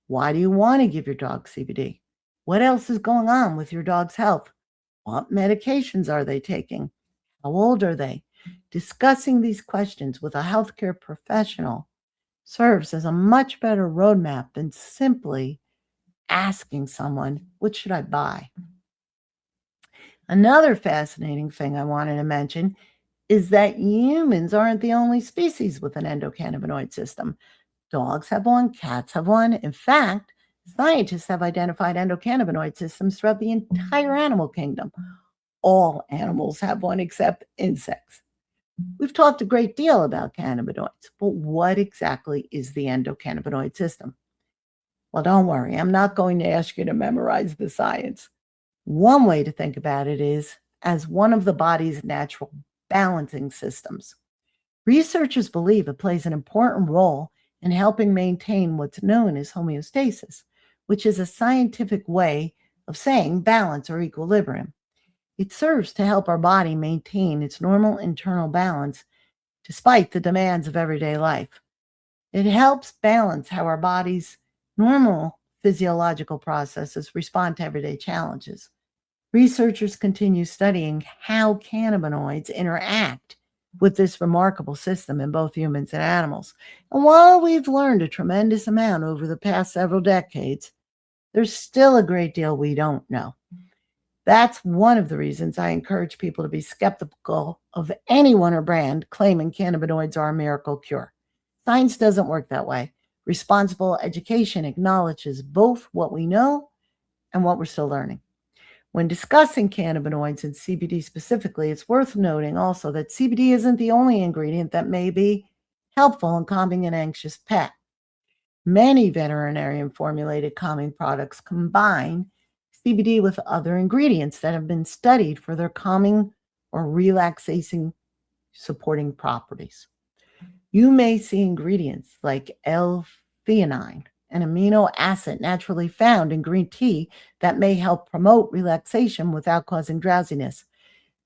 [SPEAKER 1] Why do you want to give your dog CBD? What else is going on with your dog's health? What medications are they taking? How old are they? Discussing these questions with a healthcare professional serves as a much better roadmap than simply asking someone, what should I buy? Another fascinating thing I wanted to mention is that humans aren't the only species with an endocannabinoid system. Dogs have one, cats have one. In fact, scientists have identified endocannabinoid systems throughout the entire animal kingdom. All animals have one except insects. We've talked a great deal about cannabinoids, but what exactly is the endocannabinoid system? Well, don't worry, I'm not going to ask you to memorize the science. One way to think about it is as one of the body's natural balancing systems. Researchers believe it plays an important role in helping maintain what's known as homeostasis, which is a scientific way of saying balance or equilibrium. It serves to help our body maintain its normal internal balance despite the demands of everyday life. It helps balance how our body's normal physiological processes respond to everyday challenges. Researchers continue studying how cannabinoids interact with this remarkable system in both humans and animals. And while we've learned a tremendous amount over the past several decades, there's still a great deal we don't know. That's one of the reasons I encourage people to be skeptical of anyone or brand claiming cannabinoids are a miracle cure. Science doesn't work that way. Responsible education acknowledges both what we know and what we're still learning. When discussing cannabinoids and CBD specifically, it's worth noting also that CBD isn't the only ingredient that may be helpful in calming an anxious pet. Many veterinarian formulated calming products combine CBD with other ingredients that have been studied for their calming or relaxation supporting properties. You may see ingredients like L-theanine, an amino acid naturally found in green tea that may help promote relaxation without causing drowsiness.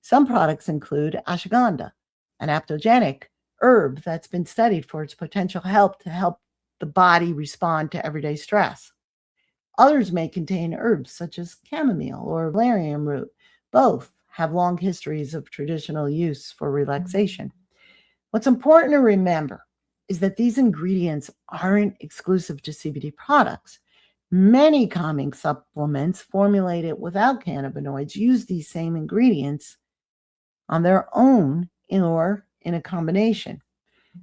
[SPEAKER 1] Some products include ashwagandha, an adaptogenic herb that's been studied for its potential help to help the body respond to everyday stress. Others may contain herbs such as chamomile or valerian root. Both have long histories of traditional use for relaxation. What's important to remember is that these ingredients aren't exclusive to CBD products. Many calming supplements formulated without cannabinoids use these same ingredients on their own or in a combination.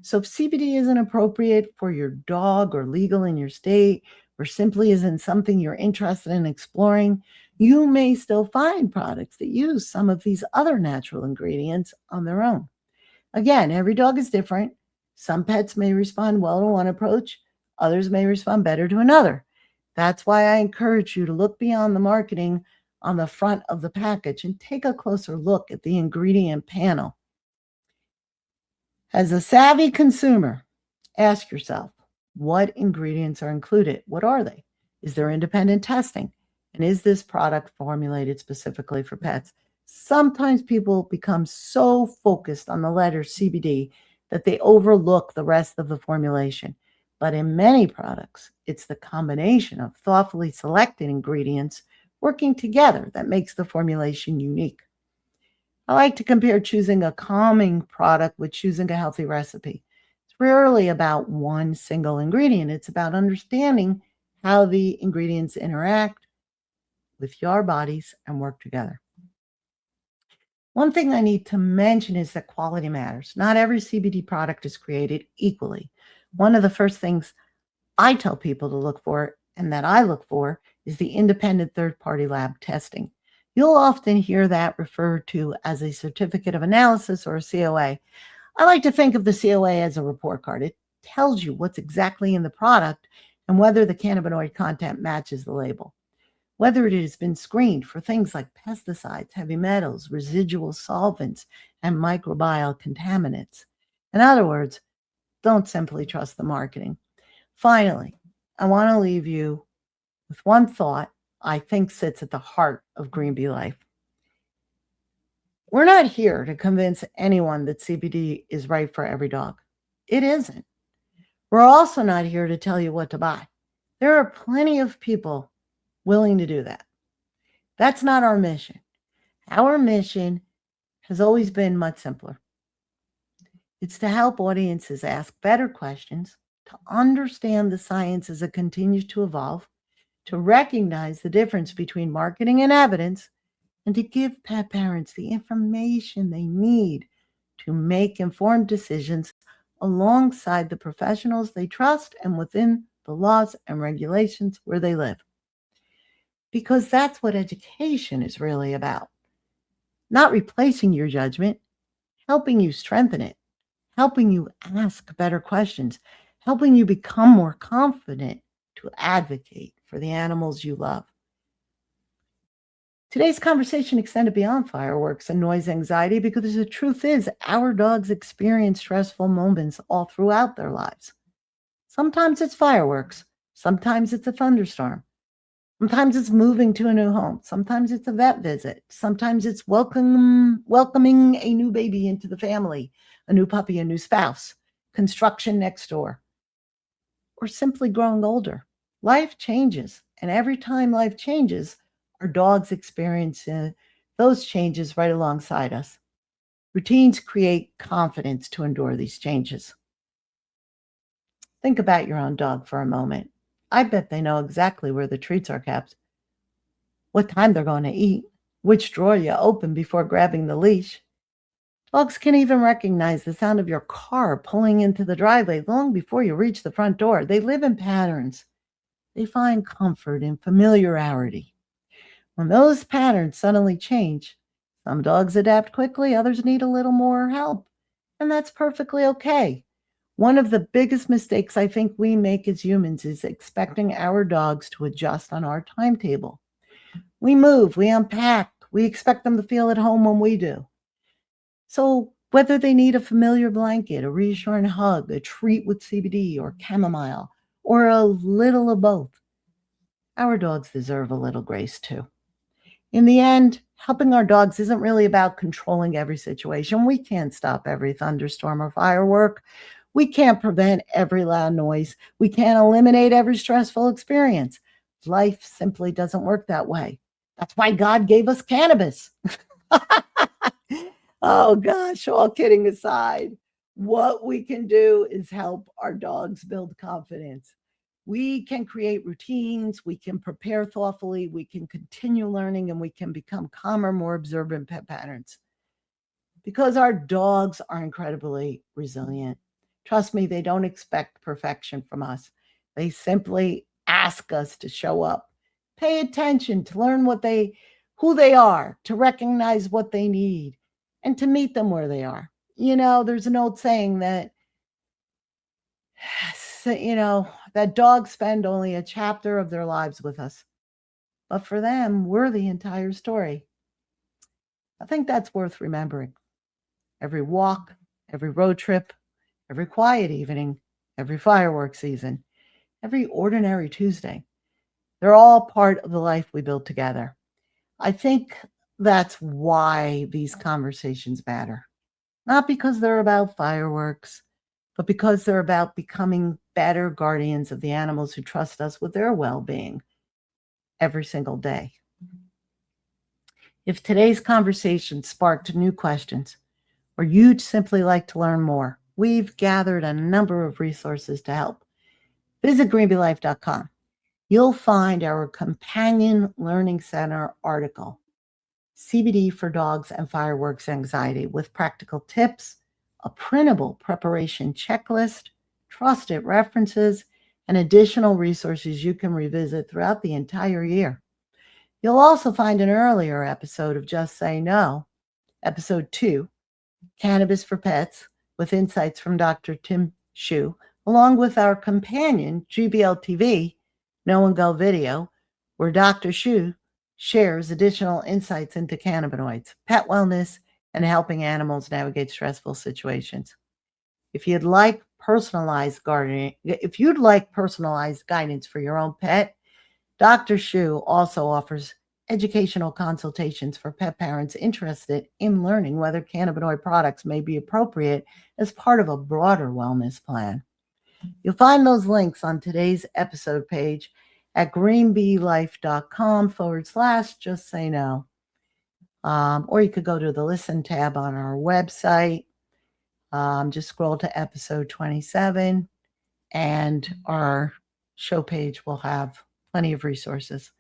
[SPEAKER 1] So if CBD isn't appropriate for your dog or legal in your state, or simply isn't something you're interested in exploring, you may still find products that use some of these other natural ingredients on their own. Again, every dog is different. Some pets may respond well to one approach, others may respond better to another. That's why I encourage you to look beyond the marketing on the front of the package and take a closer look at the ingredient panel. As a savvy consumer, ask yourself, what ingredients are included? What are they? Is there independent testing? And is this product formulated specifically for pets? Sometimes people become so focused on the letter CBD that they overlook the rest of the formulation. But in many products, it's the combination of thoughtfully selected ingredients working together that makes the formulation unique. I like to compare choosing a calming product with choosing a healthy recipe. It's rarely about one single ingredient. It's about understanding how the ingredients interact with your bodies and work together. One thing I need to mention is that quality matters. Not every CBD product is created equally. One of the first things I tell people to look for, and that I look for, is the independent third-party lab testing. You'll often hear that referred to as a certificate of analysis or a COA. I like to think of the COA as a report card. It tells you what's exactly in the product and whether the cannabinoid content matches the label, whether it has been screened for things like pesticides, heavy metals, residual solvents, and microbial contaminants. In other words, don't simply trust the marketing. Finally, I want to leave you with one thought I think sits at the heart of Green Bee Life. We're not here to convince anyone that CBD is right for every dog. It isn't. We're also not here to tell you what to buy. There are plenty of people willing to do that. That's not our mission. Our mission has always been much simpler. It's to help audiences ask better questions, to understand the science as it continues to evolve, to recognize the difference between marketing and evidence, and to give pet parents the information they need to make informed decisions alongside the professionals they trust and within the laws and regulations where they live. Because that's what education is really about. Not replacing your judgment, helping you strengthen it, helping you ask better questions, helping you become more confident to advocate for the animals you love. Today's conversation extended beyond fireworks and noise anxiety because the truth is our dogs experience stressful moments all throughout their lives. Sometimes it's fireworks. Sometimes it's a thunderstorm. Sometimes it's moving to a new home. Sometimes it's a vet visit. Sometimes it's welcoming a new baby into the family, a new puppy, a new spouse, construction next door, or simply growing older. Life changes, and every time life changes, our dogs experience those changes right alongside us. Routines create confidence to endure these changes. Think about your own dog for a moment. I bet they know exactly where the treats are kept, what time they're going to eat, which drawer you open before grabbing the leash. Dogs can even recognize the sound of your car pulling into the driveway long before you reach the front door. They live in patterns. They find comfort in familiarity. When those patterns suddenly change, some dogs adapt quickly, others need a little more help, and that's perfectly okay. One of the biggest mistakes I think we make as humans is expecting our dogs to adjust on our timetable. We move, we unpack, we expect them to feel at home when we do. So whether they need a familiar blanket, a reassuring hug, a treat with CBD or chamomile, or a little of both, our dogs deserve a little grace too. In the end, helping our dogs isn't really about controlling every situation. We can't stop every thunderstorm or firework. We can't prevent every loud noise. We can't eliminate every stressful experience. Life simply doesn't work that way. That's why God gave us cannabis. Oh gosh, all kidding aside, what we can do is help our dogs build confidence. We can create routines, we can prepare thoughtfully, we can continue learning, and we can become calmer, more observant pet patterns. Because our dogs are incredibly resilient. Trust me, they don't expect perfection from us. They simply ask us to show up, pay attention, to learn who they are, to recognize what they need, and to meet them where they are. There's an old saying that that dogs spend only a chapter of their lives with us. But for them, we're the entire story. I think that's worth remembering. Every walk, every road trip, every quiet evening, every fireworks season, every ordinary Tuesday. They're all part of the life we build together. I think that's why these conversations matter. Not because they're about fireworks, but because they're about becoming better guardians of the animals who trust us with their well-being every single day. If today's conversation sparked new questions, or you'd simply like to learn more, we've gathered a number of resources to help. Visit greenbeelife.com. You'll find our Companion Learning Center article, CBD for Dogs and Fireworks Anxiety, with practical tips, a printable preparation checklist, trusted references, and additional resources you can revisit throughout the entire year. You'll also find an earlier episode of Just Say No, episode 2, Cannabis for Pets, with insights from Dr. Tim Shu, along with our companion, GBL TV, Know and Go video, where Dr. Shu shares additional insights into cannabinoids, pet wellness, and helping animals navigate stressful situations. If you'd like personalized guidance for your own pet, Dr. Shu also offers educational consultations for pet parents interested in learning whether cannabinoid products may be appropriate as part of a broader wellness plan. You'll find those links on today's episode page at greenbeelife.com/just say no. Or you could go to the listen tab on our website. Just scroll to episode 27 and our show page will have plenty of resources.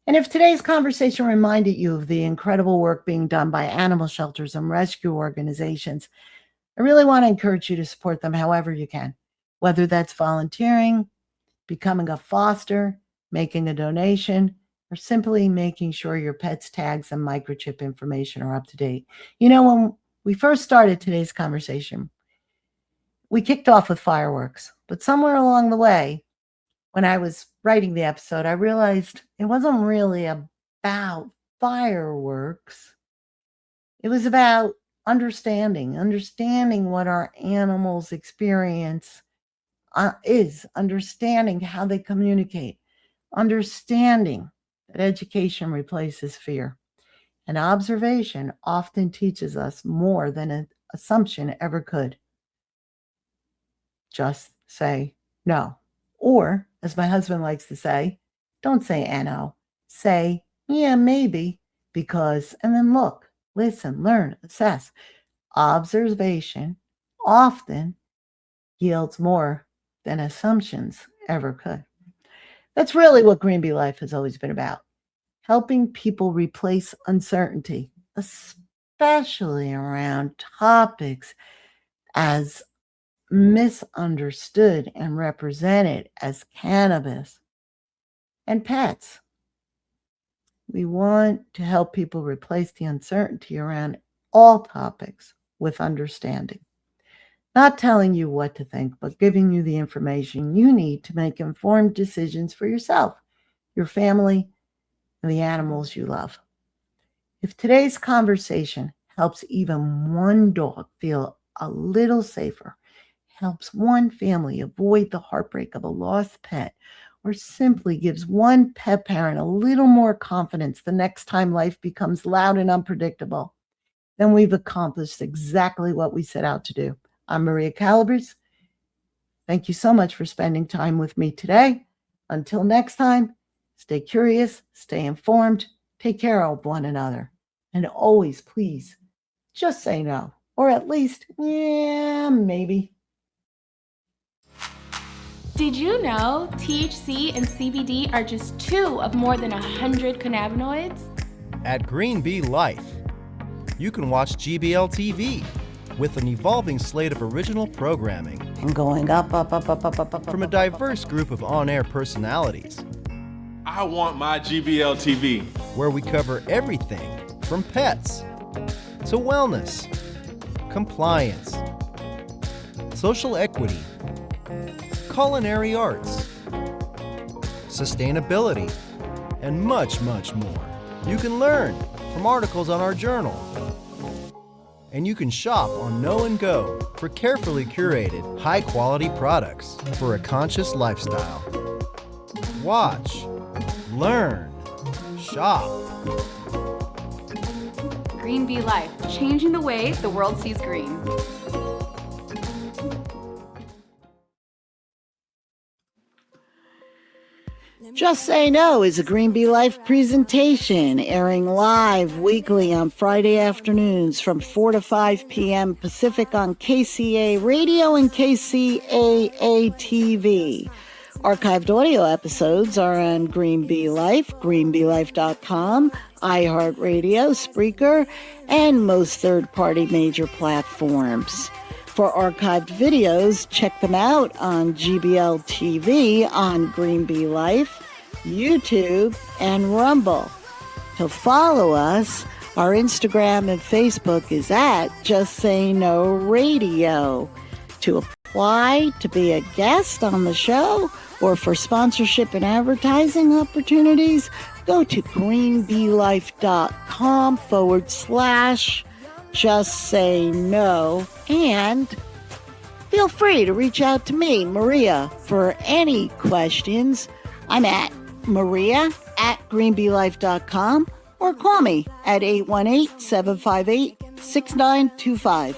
[SPEAKER 1] And if today's conversation reminded you of the incredible work being done by animal shelters and rescue organizations, I really want to encourage you to support them however you can, whether that's volunteering, becoming a foster, making a donation, or simply making sure your pet's tags and microchip information are up to date. You know, when we first started today's conversation, we kicked off with fireworks, but somewhere along the way, when I was writing the episode, I realized it wasn't really about fireworks. It was about understanding what our animals experience is, understanding how they communicate, understanding that education replaces fear. And observation often teaches us more than an assumption ever could. Just say no. Or, as my husband likes to say, don't say no. Say, yeah, maybe, because, and then look, listen, learn, assess. Observation often yields more than assumptions ever could. That's really what Green Bee Life has always been about. Helping people replace uncertainty, especially around topics as misunderstood and represented as cannabis and pets. We want to help people replace the uncertainty around all topics with understanding. Not telling you what to think, but giving you the information you need to make informed decisions for yourself, your family, and the animals you love. If today's conversation helps even one dog feel a little safer, helps one family avoid the heartbreak of a lost pet, or simply gives one pet parent a little more confidence the next time life becomes loud and unpredictable, then we've accomplished exactly what we set out to do. I'm Maria Calabrese. Thank you so much for spending time with me today. Until next time, stay curious, stay informed, take care of one another, and always, please, just say no, or at least, yeah, maybe.
[SPEAKER 4] Did you know THC and CBD are just 2 of more than 100 cannabinoids?
[SPEAKER 5] At Green Bee Life, you can watch GBL TV with an evolving slate of original programming
[SPEAKER 1] And going up.
[SPEAKER 5] from a diverse group of on-air personalities,
[SPEAKER 6] I want my GBL TV.
[SPEAKER 5] where we cover everything from pets to wellness, compliance, social equity, culinary arts, sustainability, and much, much more. You can learn from articles on our journal. And you can shop on Know and Go for carefully curated, high-quality products for a conscious lifestyle. Watch, learn, shop.
[SPEAKER 7] Green Bee Life, changing the way the world sees green.
[SPEAKER 1] Just Say No is a Green Bee Life presentation airing live weekly on Friday afternoons from 4 to 5 p.m. Pacific on KCA Radio and KCAA TV. Archived audio episodes are on Green Bee Life, greenbeelife.com, iHeartRadio, Spreaker, and most third-party major platforms. For archived videos, check them out on GBL TV, on Green Bee Life, YouTube, and Rumble. To follow us, our Instagram and Facebook is at Just Say No Radio. To apply to be a guest on the show or for sponsorship and advertising opportunities, go to greenbeelife.com/Just Say No, and feel free to reach out to me, Maria, for any questions. I'm at maria@greenbeelife.com, or call me at 818-758-6925.